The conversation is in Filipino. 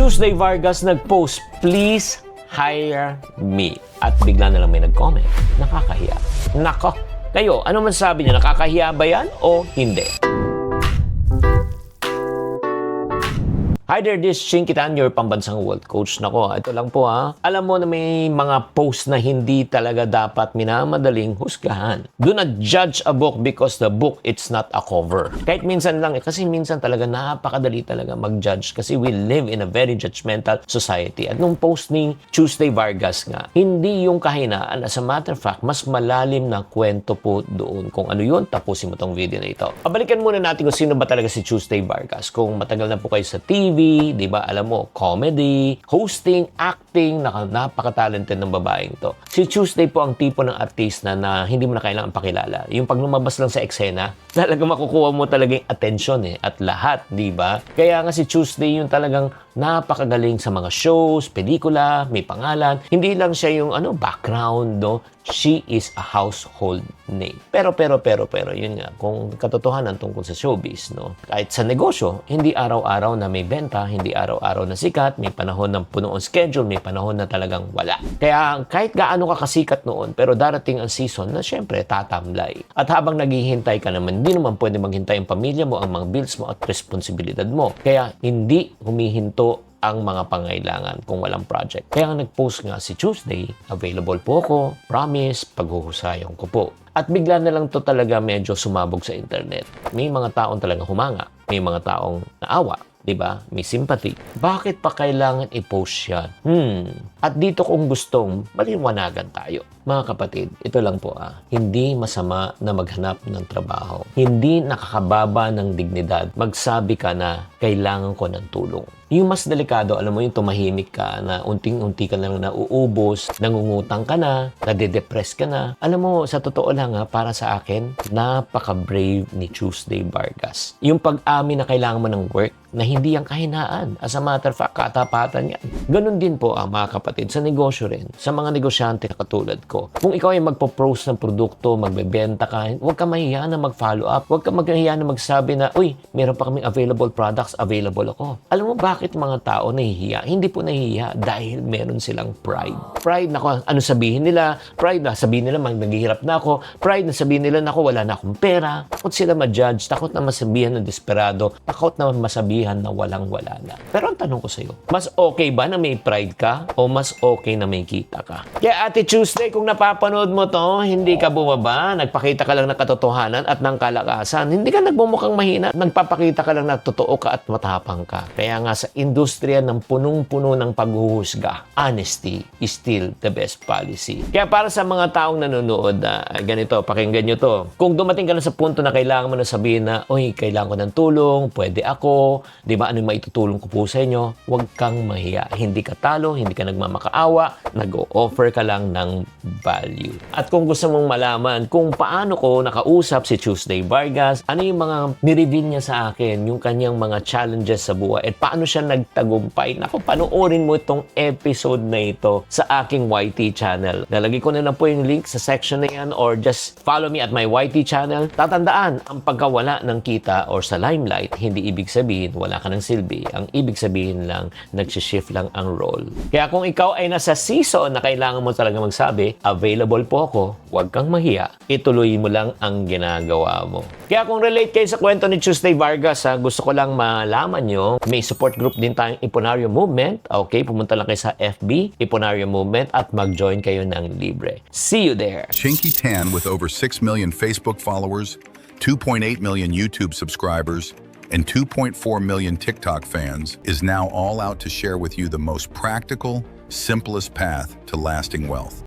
Tuesday Vargas nag-post, "Please hire me." At bigla na lang may nag-comment, nakakahiya. Nako, kayo, ano man sabi niya, nakakahiya ba yan o hindi? Hi there, this is Chinky Tan, your pambansang world coach. Nako, ito lang po ha. Alam mo na may mga post na hindi talaga dapat minamadaling husgahan. Do not judge a book because the book, it's not a cover. Kahit minsan lang, kasi minsan talaga napakadali talaga mag-judge kasi we live in a very judgmental society. At nung post ni Tuesday Vargas nga, hindi yung kahinaan. As a matter of fact, mas malalim na kwento po doon. Kung ano yun, tapusin mo tong video na ito. Pabalikan muna natin kung sino ba talaga si Tuesday Vargas. Kung matagal na po kayo sa TV, di ba, alam mo, comedy, hosting, acting, napaka-talented ng babaeng to. Si Tuesday po ang tipo ng artista na hindi mo na kailangan pakilala. Yung pag lumabas lang sa eksena, talaga makukuha mo talaga yung attention at lahat, di ba? Kaya nga si Tuesday yung talagang napakagaling sa mga shows, pelikula, may pangalan. Hindi lang siya yung background, no? She is a household name. Pero, yun nga, kung katotohanan tungkol sa showbiz, no? Kahit sa negosyo, hindi araw-araw na may benta, hindi araw-araw na sikat, may panahon ng puno ang schedule, may panahon na talagang wala. Kaya kahit gaano ka kasikat noon, pero darating ang season na syempre tatamlay. At habang naghihintay ka naman, hindi naman pwede maghintay ang pamilya mo, ang mga bills mo at responsibilidad mo. Kaya hindi humihinto ang mga pangailangan kung walang project. Kaya nag-post nga si Tuesday, available po ako, promise, paghuhusayan ko po. At bigla na lang to talaga medyo sumabog sa internet. May mga taong talaga humanga, may mga taong naawa, di ba? May sympathy. Bakit pa kailangan i-post yan? At dito kung gustong maliwanagan tayo. Mga kapatid, ito lang po hindi masama na maghanap ng trabaho. Hindi nakakababa ng dignidad. Magsabi ka na kailangan ko ng tulong. Yung mas delikado, alam mo yung tumahimik ka na unting-unti ka lang nauubos, nangungutang ka na, nade-depress ka na. Alam mo, sa totoo lang para sa akin, napaka-brave ni Tuesday Vargas. Yung pag-amin na kailangan mo ng work, na hindi ang kahinaan. As a matter of fact, katapatan yan. Ganun din po mga kapatid, sa negosyo rin, sa mga negosyante na katulad ko. Kung ikaw ay magpo-post ng produkto, magbebenta ka, huwag ka mahiya na mag-follow up. Huwag ka mahiya na magsabi na, uy, meron pa kaming available products, available ako. Alam mo bakit mga tao nahihiya? Hindi po nahihiya dahil meron silang pride. Pride na ano sabihin nila, pride na sabihin nila naghihirap na ako, pride na sabihin nila wala na akong pera. Takot sila ma-judge, takot na masabihan ng desperado, takot na masabihan na walang-wala na. Pero ang tanong ko sa iyo, mas okay ba na may pride ka o mas okay na may kita ka? Kaya Ate Tuesday, kung napapanood mo to, hindi ka bumaba, nagpakita ka lang ng katotohanan at ng kalakasan. Hindi ka nagbumukhang mahina, nagpapakita ka lang na totoo ka at matapang ka. Kaya nga sa industriya ng punong-puno ng paghuhusga, honesty is still the best policy. Kaya para sa mga taong nanonood, ganito, pakinggan nyo to. Kung dumating ka na sa punto na kailangan mo na sabihin na, uy, kailangan ko ng tulong, pwede ako, di ba, anong maitutulong ko po sa inyo, huwag kang mahiya. Hindi ka talo, hindi ka nagmamakaawa, nag-o-offer ka lang ng value. At kung gusto mong malaman kung paano ko nakausap si Tuesday Vargas, ano yung mga nireveal niya sa akin, yung kanyang mga challenges sa buhay, at paano siya nagtagumpay. Naku, panoorin mo itong episode na ito sa aking YT channel. Nalagay ko na lang po yung link sa section na yan or just follow me at my YT channel. Tatandaan, ang pagkawala ng kita or sa limelight, hindi ibig sabihin wala ka ng silbi. Ang ibig sabihin lang, nagsishift lang ang role. Kaya kung ikaw ay nasa season na kailangan mo talaga magsabi, available po ako, huwag kang mahiya, ituloy mo lang ang ginagawa mo. Kaya kung relate kayo sa kwento ni Tuesday Vargas, gusto ko lang malaman nyo, may support group din tayong Iponario Movement. Okay, pumunta lang kayo sa FB, Iponario Movement, at mag-join kayo ng libre. See you there! Chinky Tan, with over 6 million Facebook followers, 2.8 million YouTube subscribers, and 2.4 million TikTok fans, is now all out to share with you the most practical, simplest path to lasting wealth.